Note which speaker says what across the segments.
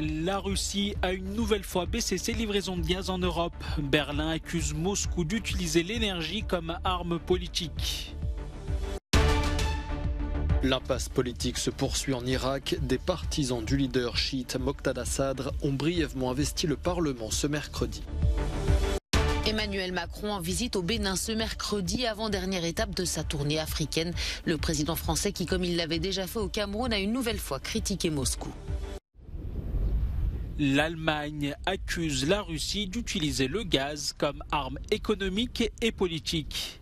Speaker 1: La Russie a une nouvelle fois baissé ses livraisons de gaz en Europe. Berlin accuse Moscou d'utiliser l'énergie comme arme politique.
Speaker 2: L'impasse politique se poursuit en Irak. Des partisans du leader chiite Moqtada Sadr ont brièvement investi le Parlement ce mercredi.
Speaker 3: Emmanuel Macron en visite au Bénin ce mercredi, avant-dernière étape de sa tournée africaine. Le président français qui, comme il l'avait déjà fait au Cameroun, a une nouvelle fois critiqué Moscou.
Speaker 1: L'Allemagne accuse la Russie d'utiliser le gaz comme arme économique et politique.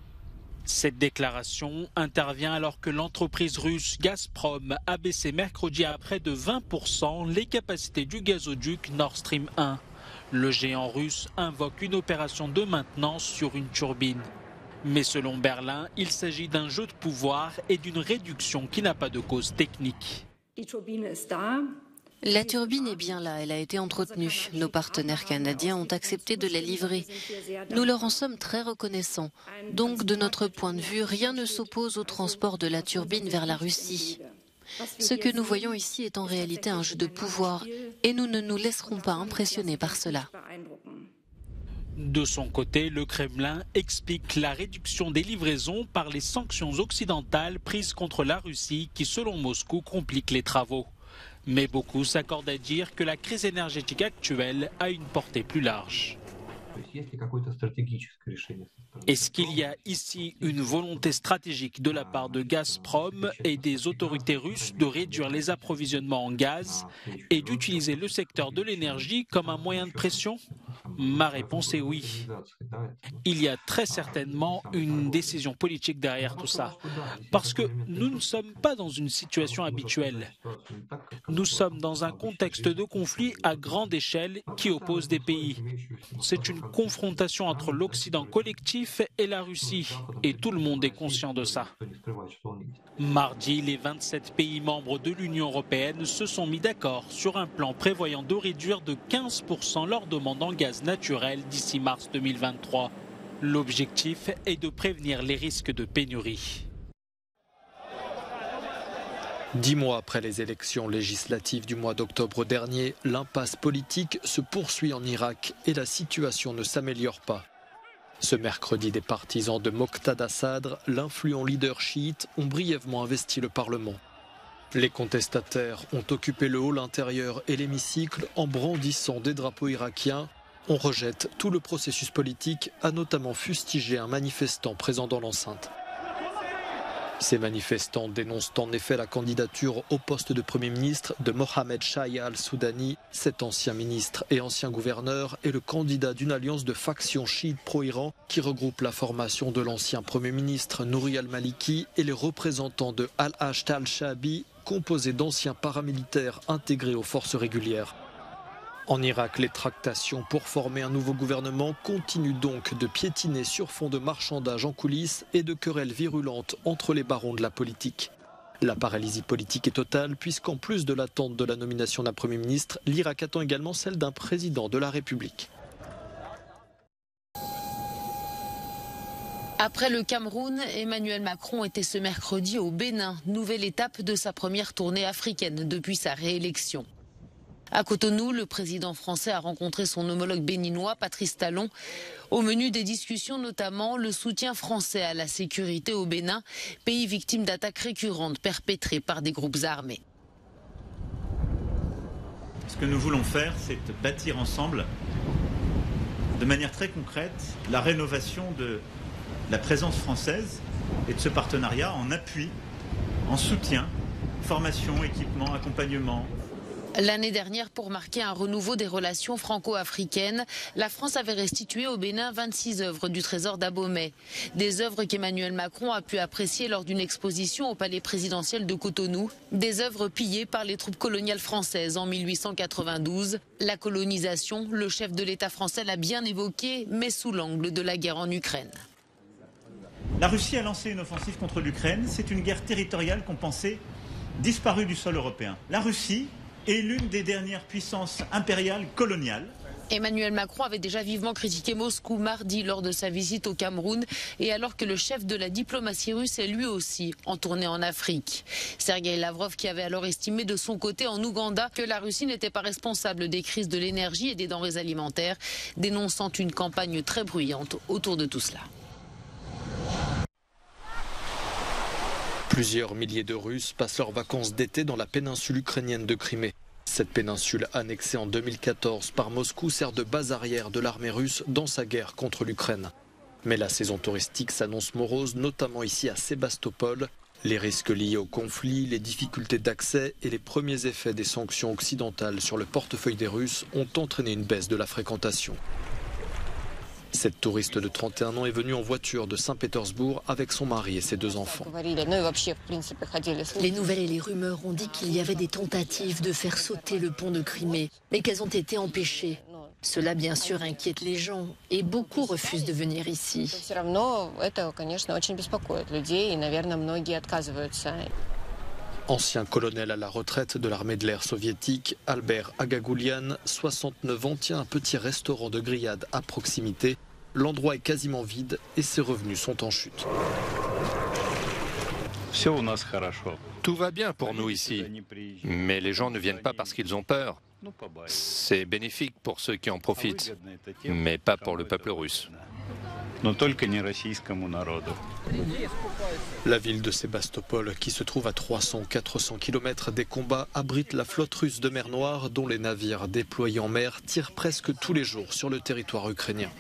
Speaker 1: Cette déclaration intervient alors que l'entreprise russe Gazprom a baissé mercredi à près de 20% les capacités du gazoduc Nord Stream 1. Le géant russe invoque une opération de maintenance sur une turbine. Mais selon Berlin, il s'agit d'un jeu de pouvoir et d'une réduction qui n'a pas de cause technique.
Speaker 4: La turbine est bien là, elle a été entretenue. Nos partenaires canadiens ont accepté de la livrer. Nous leur en sommes très reconnaissants. Donc, de notre point de vue, rien ne s'oppose au transport de la turbine vers la Russie. Ce que nous voyons ici est en réalité un jeu de pouvoir et nous ne nous laisserons pas impressionner par cela.
Speaker 1: De son côté, le Kremlin explique la réduction des livraisons par les sanctions occidentales prises contre la Russie qui, selon Moscou, compliquent les travaux. Mais beaucoup s'accordent à dire que la crise énergétique actuelle a une portée plus large. Est-ce qu'il y a ici une volonté stratégique de la part de Gazprom et des autorités russes de réduire les approvisionnements en gaz et d'utiliser le secteur de l'énergie comme un moyen de pression ? Ma réponse est oui. Il y a très certainement une décision politique derrière tout ça. Parce que nous ne sommes pas dans une situation habituelle. Nous sommes dans un contexte de conflit à grande échelle qui oppose des pays. C'est une confrontation entre l'Occident collectif et la Russie, et tout le monde est conscient de ça. Mardi, les 27 pays membres de l'Union européenne se sont mis d'accord sur un plan prévoyant de réduire de 15% leur demande en gaz naturel d'ici mars 2023. L'objectif est de prévenir les risques de pénurie.
Speaker 2: 10 mois après les élections législatives du mois d'octobre dernier, l'impasse politique se poursuit en Irak et la situation ne s'améliore pas. Ce mercredi, des partisans de Moqtada Sadr, l'influent leader chiite, ont brièvement investi le Parlement. Les contestataires ont occupé le hall intérieur et l'hémicycle en brandissant des drapeaux irakiens. On rejette tout le processus politique, a notamment fustigé un manifestant présent dans l'enceinte. Ces manifestants dénoncent en effet la candidature au poste de Premier ministre de Mohamed Shaya al-Soudani. Cet ancien ministre et ancien gouverneur est le candidat d'une alliance de factions chiites pro-Iran qui regroupe la formation de l'ancien Premier ministre Nouri al-Maliki et les représentants de Al-Ashd al-Shaabi, composé d'anciens paramilitaires intégrés aux forces régulières. En Irak, les tractations pour former un nouveau gouvernement continuent donc de piétiner sur fond de marchandage en coulisses et de querelles virulentes entre les barons de la politique. La paralysie politique est totale puisqu'en plus de l'attente de la nomination d'un Premier ministre, l'Irak attend également celle d'un président de la République.
Speaker 3: Après le Cameroun, Emmanuel Macron était ce mercredi au Bénin, nouvelle étape de sa première tournée africaine depuis sa réélection. À Cotonou, le président français a rencontré son homologue béninois, Patrice Talon. Au menu des discussions, notamment le soutien français à la sécurité au Bénin, pays victime d'attaques récurrentes perpétrées par des groupes armés.
Speaker 5: Ce que nous voulons faire, c'est bâtir ensemble, de manière très concrète, la rénovation de la présence française et de ce partenariat en appui, en soutien, formation, équipement, accompagnement.
Speaker 3: L'année dernière, pour marquer un renouveau des relations franco-africaines, la France avait restitué au Bénin 26 œuvres du trésor d'Abomey. Des œuvres qu'Emmanuel Macron a pu apprécier lors d'une exposition au palais présidentiel de Cotonou. Des œuvres pillées par les troupes coloniales françaises en 1892. La colonisation, le chef de l'État français l'a bien évoqué, mais sous l'angle de la guerre en Ukraine.
Speaker 5: La Russie a lancé une offensive contre l'Ukraine. C'est une guerre territoriale qu'on pensait disparue du sol européen. La Russie est l'une des dernières puissances impériales coloniales
Speaker 3: Emmanuel Macron avait déjà vivement critiqué Moscou mardi lors de sa visite au Cameroun et alors que le chef de la diplomatie russe est lui aussi en tournée en Afrique. Sergueï Lavrov, qui avait alors estimé de son côté en Ouganda que la Russie n'était pas responsable des crises de l'énergie et des denrées alimentaires, dénonçant une campagne très bruyante autour de tout cela.
Speaker 2: Plusieurs milliers de Russes passent leurs vacances d'été dans la péninsule ukrainienne de Crimée. Cette péninsule annexée en 2014 par Moscou sert de base arrière de l'armée russe dans sa guerre contre l'Ukraine. Mais la saison touristique s'annonce morose, notamment ici à Sébastopol. Les risques liés au conflit, les difficultés d'accès et les premiers effets des sanctions occidentales sur le portefeuille des Russes ont entraîné une baisse de la fréquentation. Cette touriste de 31 ans est venue en voiture de Saint-Pétersbourg avec son mari et ses 2 enfants.
Speaker 6: Les nouvelles et les rumeurs ont dit qu'il y avait des tentatives de faire sauter le pont de Crimée, mais qu'elles ont été empêchées. Cela, bien sûr, inquiète les gens et beaucoup refusent de venir ici.
Speaker 2: Ancien colonel à la retraite de l'armée de l'air soviétique, Albert Agagoulian, 69 ans, tient un petit restaurant de grillades à proximité. L'endroit est quasiment vide et ses revenus sont en chute.
Speaker 7: Tout va bien pour nous ici, mais les gens ne viennent pas parce qu'ils ont peur. C'est bénéfique pour ceux qui en profitent, mais pas pour le peuple russe.
Speaker 2: La ville de Sébastopol, qui se trouve à 300-400 km des combats, abrite la flotte russe de mer Noire dont les navires déployés en mer tirent presque tous les jours sur le territoire ukrainien.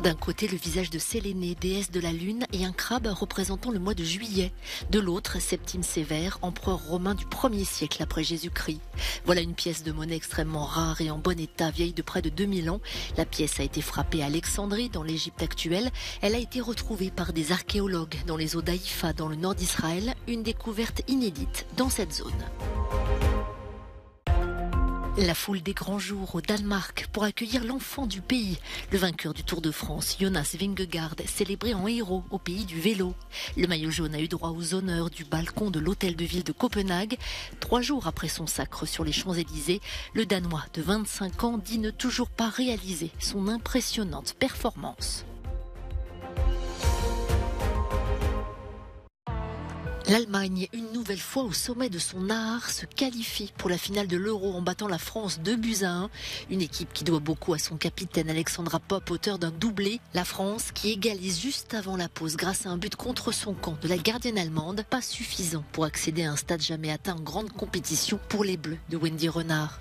Speaker 6: D'un côté, le visage de Sélénée, déesse de la lune, et un crabe représentant le mois de juillet. De l'autre, Septime Sévère, empereur romain du 1er siècle après Jésus-Christ. Voilà une pièce de monnaie extrêmement rare et en bon état, vieille de près de 2000 ans. La pièce a été frappée à Alexandrie, dans l'Égypte actuelle. Elle a été retrouvée par des archéologues dans les eaux d'Haïfa, dans le nord d'Israël, une découverte inédite dans cette zone. La foule des grands jours au Danemark pour accueillir l'enfant du pays, le vainqueur du Tour de France, Jonas Vingegaard, célébré en héros au pays du vélo. Le maillot jaune a eu droit aux honneurs du balcon de l'hôtel de ville de Copenhague. 3 jours après son sacre sur les Champs-Élysées, le Danois de 25 ans dit ne toujours pas réaliser son impressionnante performance. L'Allemagne, une nouvelle fois au sommet de son art, se qualifie pour la finale de l'Euro en battant la France 2-1. Une équipe qui doit beaucoup à son capitaine Alexandra Popp, auteur d'un doublé. La France qui égalise juste avant la pause grâce à un but contre son camp de la gardienne allemande. Pas suffisant pour accéder à un stade jamais atteint en grande compétition pour les Bleus de Wendy Renard.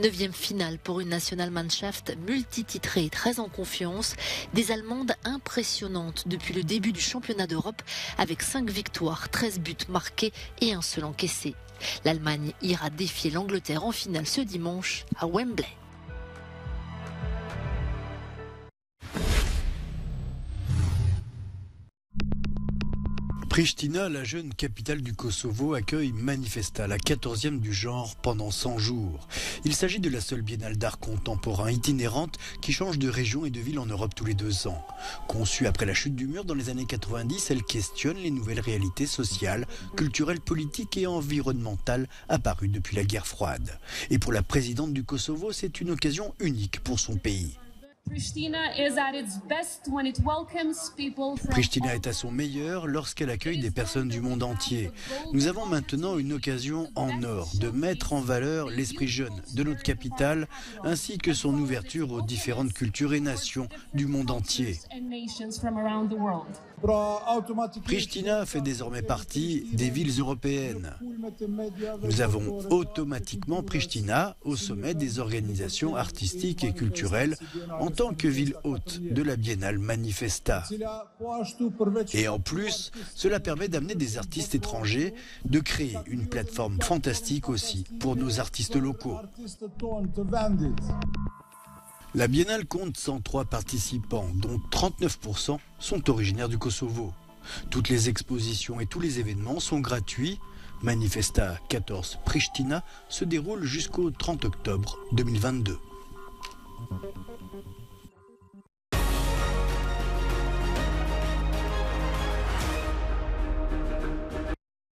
Speaker 6: 9e finale pour une Nationalmannschaft multititrée et très en confiance. Des Allemandes impressionnantes depuis le début du championnat d'Europe avec 5 victoires, 13 buts marqués et un seul encaissé. L'Allemagne ira défier l'Angleterre en finale ce dimanche à Wembley.
Speaker 8: Pristina, la jeune capitale du Kosovo, accueille Manifesta, la 14e du genre, pendant 100 jours. Il s'agit de la seule biennale d'art contemporain itinérante qui change de région et de ville en Europe tous les 2 ans. Conçue après la chute du mur dans les années 90, elle questionne les nouvelles réalités sociales, culturelles, politiques et environnementales apparues depuis la guerre froide. Et pour la présidente du Kosovo, c'est une occasion unique pour son pays. Pristina est à son meilleur lorsqu'elle accueille des personnes du monde entier. Nous avons maintenant une occasion en or de mettre en valeur l'esprit jeune de notre capitale ainsi que son ouverture aux différentes cultures et nations du monde entier. Pristina fait désormais partie des villes européennes. Nous avons automatiquement Pristina au sommet des organisations artistiques et culturelles en tant que ville hôte de la biennale Manifesta. Et en plus, cela permet d'amener des artistes étrangers, de créer une plateforme fantastique aussi pour nos artistes locaux. La biennale compte 103 participants, dont 39% sont originaires du Kosovo. Toutes les expositions et tous les événements sont gratuits. Manifesta 14 Pristina se déroule jusqu'au 30 octobre 2022.